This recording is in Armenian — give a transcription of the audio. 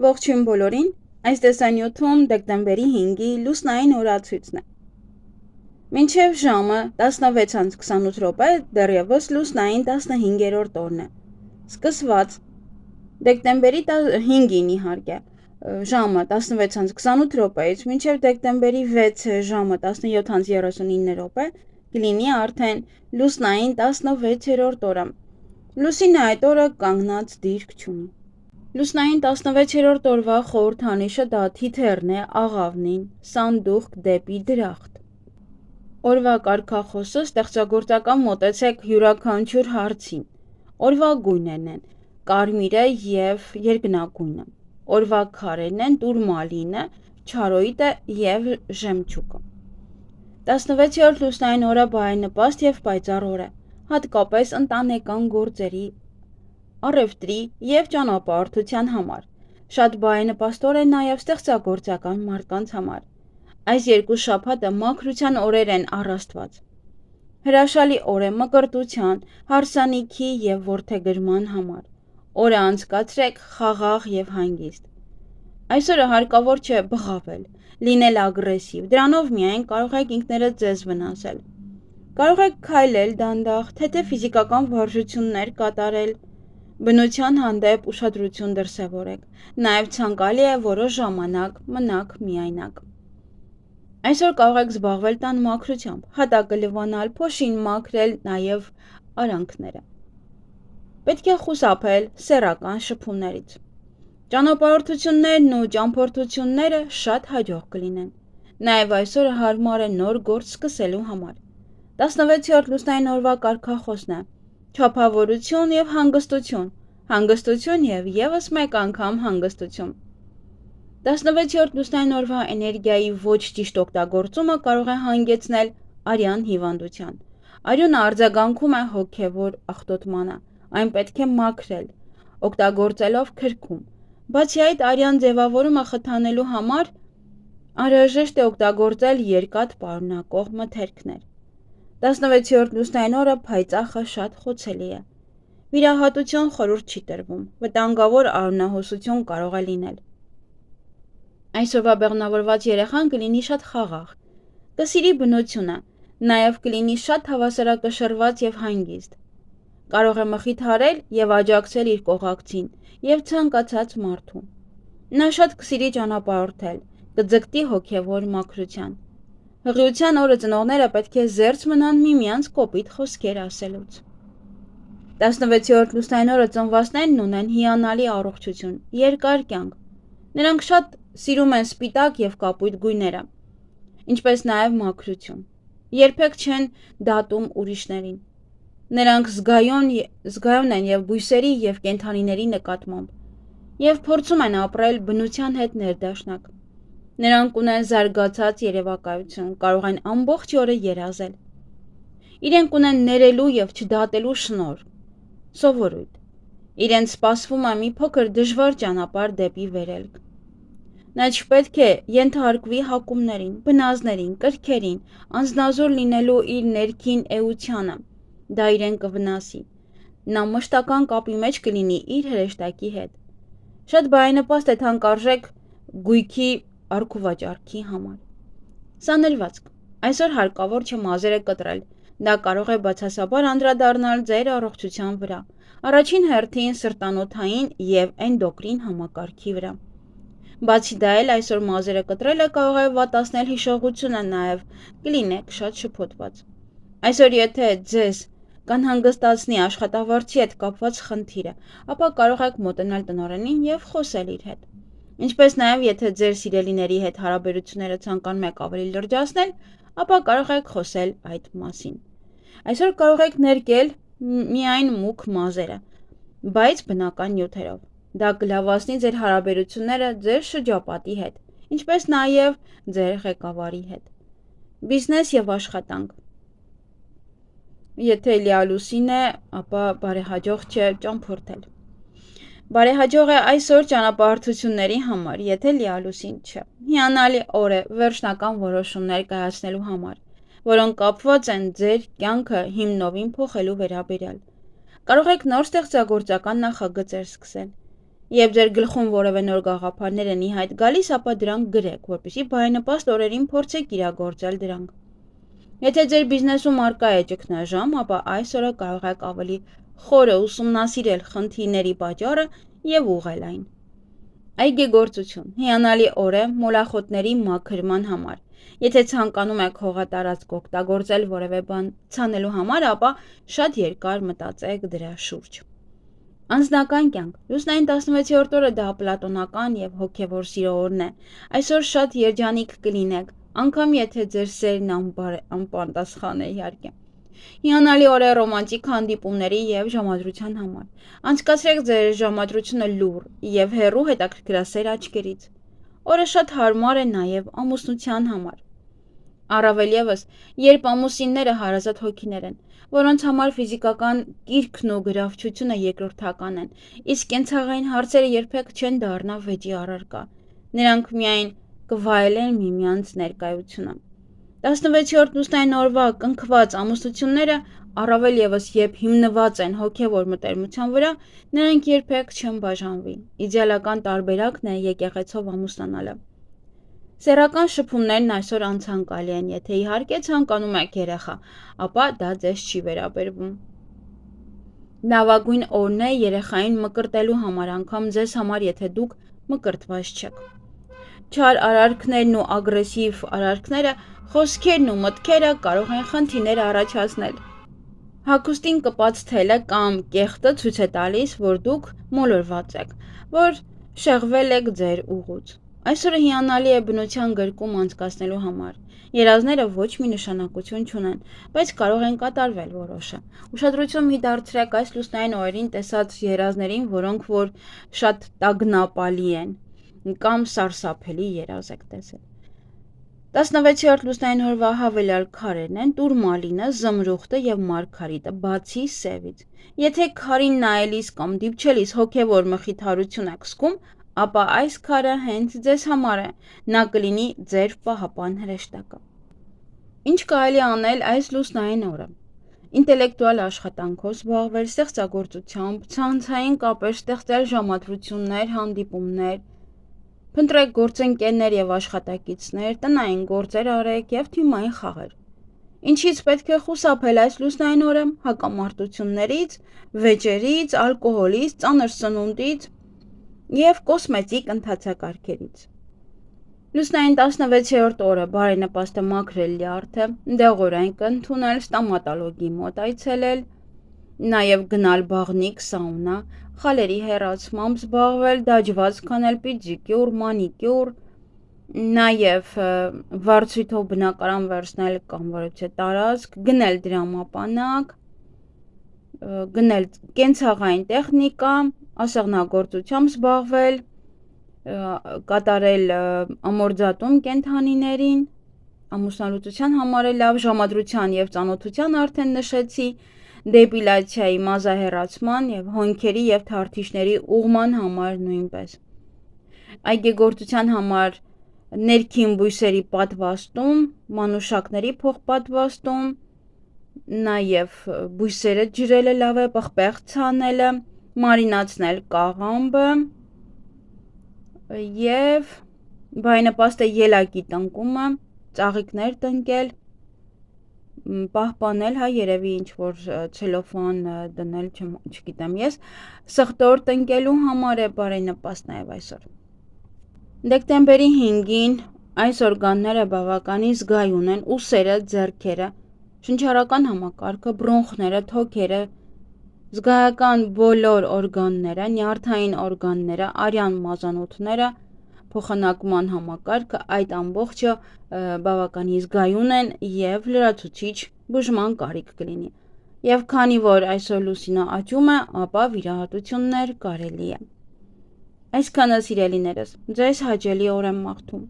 Ողջույն բոլորին, այս տեսանյութում դեկտեմբերի 5-ի լուսնային օրացույցն է։ Մինչև ժամը 16:28 դեռևս լուսնային 15-րդ օրն է։ Սկսված դեկտեմբերի 5-ին իհարկե ժամը 16:28-ից մինչև դեկտեմբերի 6 ժամը 17:39 կլինի արդեն լուսնային 16-րդ օրը։ Լուսինը այդ օրը կանգնած դիրք չունի։ Լուսնային 16-րդ օրվա խորհրդանիշը դա թիթեռն է, աղավնին, սանդուղք դեպի դրախտ։ Օրվա կարգախոսը ստեղծագործական մոտեցեք յուրաքանչյուր հարցին։ Օրվա գույներն են կարմիրը և երկնագույնը։ Օրվա քարերն են տուրմալինը, չարոյիտը և ժեմչուկը։ 16-րդ լուսնային օրը բարենպաստ և պայծառ օր է, հատկապես ընտանեկան գործերի, առևտրի և ճանապարհորդության համար։ Շատ բարենպաստ օր է նաև ստեղծագործական մարդկանց համար։ Այս երկու շաբաթը մաքրության օրեր են առ Աստված։ Հրաշալի օր է մկրտության, հարսանիքի և որդեգրման համար։ Օրը անցկացրեք խաղաղ և հանգիստ։ Այսօրը հարկավոր չէ բղավել, լինել ագրեսիվ, դրանով միայն կարող եք ինքներդ ձեզ վնասել։ Կարող եք քայլել դանդաղ, թեթև ֆիզիկական վարժություններ կատարել, բնության հանդեպ ուշադրություն դրսևորեք, նաև ցանկալի է որոշ ժամանակ մնաք միայնակ։ Այսօր կարող եք զբաղվել տան մաքրությամբ, հատակը լվանալ, փոշին մաքրել, նաև արանքները։ Պետք է խուսափել սեռական շփումներից։ Ճանապարհորդություններն ու ճամփորդությունները շատ հաջող կլինեն։ Նաև այսօրը հարմար է նոր գործ սկսելու համար։ 16-րդ լուսնային օրվա կարգախոսն է չափավորություն և հանգստություն, հանգստություն և ևս մեկ անգամ հանգստություն։ 16-րդ լուսնային օրվա էներգիայի ոչ ճիշտ օգտագործումը կարող է հանգեցնել արյան հիվանդության։ Արյունը արձագանքում է հոգևոր աղտոտմանը, այն պետք է մաքրել, օգտագործելով քրքում։ Բացի այդ, արյան ձևավորումը խթանելու համար անհրաժեշտ է օգտագործել երկաթ պարունակող մթերքներ։ 16-րդ լուսնային օրը փայծաղը շատ խոցելի է։ Վիրահատություն խորհուրդ չի տրվում, վտանգավոր արյունահոսություն կարող է լինել։ Այսօրվա բեղմնավորված երեխան կլինի շատ խաղաղ, կսիրի բնությունը, նաև կլինի շատ հավասարակշռված և հանգիստ։ Կարող է մխիթարել և աջակցել իր կողակցին և ցանկացած մարդու։ Նա շատ կսիրի ճանապարհորդել, կձգտի հոգևոր մաքրության։ Հղիության օրը ծնողները պետք է զերծ մնան միմյանց կոպիտ խոսքեր ասելուց։ 16-րդ լուսնային օրը ծնվածներն ունեն հիանալի առողջություն, երկար կյանք։ Նրանք շատ սիրում են սպիտակ և կապույտ գույները, ինչպես նաև մաքրություն։ Երբեք չեն դատում ուրիշներին։ Նրանք զգայուն են և բույսերի և կենդանիների նկատմամբ և փորձում են ապրել բնության հետ ներդաշնակ։ Նրանք ունեն զարգացած երևակայություն, կարող են ամբողջ օրը երազել։ Իրենք ունեն ներելու և չդատելու շնորհ, սովորույթ։ Իրենց սպասվում է մի փոքր դժվար ճանապարհ դեպի վերելք։ Նա չպետք է ենթարկվի հակումներին, բնազներին, կրքերին, անձնազոհ լինելու իր ներքին էությանը, դա իրեն կվնասի։ Նա մշտական կապի մեջ կլինի իր հրեշտակի հետ։ Շատ բարենպաստ է թանկարժեք գույքի առքուվաճառքի համար։ Սանրվածք։ Այսօր հարկավոր չէ մազերը կտրել, դա կարող է բացասաբար անդրադառնալ ձեր առողջության վրա, առաջին հերթին սրտանոթային և էնդոկրին համակարգի վրա։ Բացի դա էլ այսօր մազերը կտրելը կարող է վատացնել հիշողությունը, նաև կլինեք շատ շփոթված։ Այսօր եթե ձեզ կանհանգստացնի աշխատավարձի հետ կապված խնդիրը, ապա կարող եք մոտենալ տնօրենին և խոսել իր հետ։ Ինչպես նաև եթե ձեր սիրելիների հետ հարաբերությունները ցանկանում եք ավելի լրջացնել, ապա կարող եք խոսել այդ մասին։ Այսօր կարող եք ներկել միայն մուգ մազերը, բայց բնական նյութերով։ Դա կլավացնի ձեր հարաբերությունները ձեր շրջապատի հետ, ինչպես նաև ձեր ղեկավարի հետ։ Բիզնես և աշխատանք։ Եթե լիալուսին է, ապա բարեհաջող չէ ճամփորդել։ Բարեհաջող է այսօր ճանապարհորդությունների համար, եթե լիալուսին չէ։ Հիանալի օր է վերջնական որոշումներ կայացնելու համար, որոնք կապված են ձեր կյանքը հիմնովին փոխելու վերաբերյալ։ Կարող եք նոր ստեղծագործական նախագծեր սկսել։ Երբ ձեր գլխում որևէ նոր գաղափարներ են ի հայտ գալիս, ապա դրանք գրեք, որպեսզի բարենպաստ օրերին փորձեք իրագործել դրանք։ Եթե ձեր բիզնեսում առկա է ճգնաժամ, ապա այս օրը կարող եք ավելի խորը ուսումնասիրել խնդիրների պատճառը եւ ուղղել այն։ Այգեգործություն հիանալի օր է մոլախոտների մաքրման համար։ Եթե ցանկանում եք հողատարածք օգտագործել որևէ բան ցանելու համար, ապա շատ երկար մտածեք դրա շուրջ։ Անձնական կյանք։ Լուսնային 16-րդ օրը դա պլատոնական եւ հոգեվոր սիրո օրն է։ Այսօր շատ երջանիկ կլինեք, անգամ եթե ձեր սերն անպատասխան է իհարկե։ Հիանալի օր է ռոմանտիկ հանդիպումների եւ ժամադրության համար։ Անցկացրեք ձեր ժամադրությունը լուռ եւ հեռու հետաքրքրասեր աչքերից։ Օրը շատ հարմար է նաեւ ամուսնության համար։ Առավել ևս, երբ ամուսինները հարազատ հոգիներ են, որոնց համար ֆիզիկական կիրքն ու գրավչությունը երկրորդական են, իսկ կենցաղային հարցերը երբեք չեն դառնա վեճի առարկա։ Նրանք միայն կվայելեն միմյանց ներկայությունը։ 16-րդ լուսնային օրվա կնքված ամուսնությունները, առավել ևս երբ հիմնված են հոգևոր մտերմության վրա, նրանք երբեք չեն բաժանվի։ Իդեալական տարբերակն է եկեղեցով ամուսնանալը։ Սեռական շփումներն այսօր անցանկալի են, եթե իհարկե ցանկանում եք երեխա, ապա դա ձեզ չի վերաբերվում։ Լավագույն օրն է երեխային մկրտելու համար, անգամ ձեզ համար, եթե դուք մկրտված չեք։ Չար արարքներն ու ագրեսիվ արարքները, խոսքերն ու մտքերը կարող են խնդիրներ առաջացնել։ Հագուստին կպած թելը կամ կեղտը ցույց է տալիս, որ դուք մոլորված եք, որ շեղվել եք ձեր ուղուց։ Այսօրը հիանալի է բնության գրկում անցկացնելու համար։ Երազները ոչ մի նշանակություն չունեն, բայց կարող են կատարվել որոշը։ Ուշադրություն մի դարձրեք այս լուսնային օրերին տեսած երազներին, որոնք որ շատ տագնապալի են, կամ սարսափելի երազ եք տեսել։ 16-րդ լուսնային օրվա հավելյալ քարերն են տուրմալինը, զմրուխտը եւ մարգարիտը, բացի սևից։ Եթե քարին նայելիս կամ դիպչելիս հոգևոր մխիթարություն եք զգում, ապա այս քարը հենց ձեզ համար է, նա կլինի ձեր պահապան հրեշտակը։ Ինչ կարելի անել այս լուսնային օրը։ Ինտելեկտուալ աշխատանքով զբաղվել, ստեղծագործությամբ, ցանցային կապեր ստեղծել, ժամադրություններ, հանդիպումներ, փնտրեք գործընկերներ եւ աշխատակիցներ, տնային գործեր արեք եւ թիմային խաղեր։ Ինչից պետք է խուսափել այս լուսնային օրը՝ հակամարտություններից, վեճերից, ալկոհոլից, ծանր սնունդից եւ կոսմետիկ ընթացակարգերից։ Լուսնային 16-րդ օրը բարենպաստ է մաքրել լյարդը, դեղորայք ընդունել, ստոմատոլոգի մոտ այցելել, նաև գնալ բաղնիք, սաունա, խալերի հեռացմամբ զբաղվել, դաջված քանել, պիդիկյուր, մանիկյուր, նաև վարձույթով բնակարան վերցնել կամ որևէ տարածք, գնել դրամապանակ, գնել կենցաղային տեխնիկա, ասեղնագործությամբ զբաղվել, կատարել ամորձատում կենդանիներին, ամուսնալուծության համար է լավ, ժամադրության եւ ծանոթության արդեն նշեցի, դեպիլացիայի, մազահեռացման եւ հոնքերի եւ թարթիչների ուղղման համար նույնպես։ Այգեգործության համար ներքին բույսերի պատվաստում, մանուշակների փոխպատվաստում, նաև բույսերը ջրելը լավ է, պղպեղ ցանելը, մարինացնել կաղամբը եւ բարենպաստ է ելակի տնկումը, ծաղիկներ տնկել, պահպանել, հա երևի ինչ որ ցելոֆան դնել, չգիտեմ ես, սխտոր տնկելու համար է բարենպաստ նաև այսօր։ Դեկտեմբերի 5-ին այս օրգանները բավականին զգայուն են, ուսերը, ձեռքերը, շնչառական համակարգը, բրոնխները, թոքերը, զգայական բոլոր օրգանները, նյարդային օրգանները, արյան մազանոթները, փոխանակման համակարգը, այդ ամբողջը բավականին զգայուն են եւ լրացուցիչ բուժման կարիք կլինի։ Եվ քանի որ այսօր լուսինը աճում է, ապա վիրահատություններ կարելի է։ Այսքանը սիրելիներս, ձեզ հաճելի օր եմ մաղթում։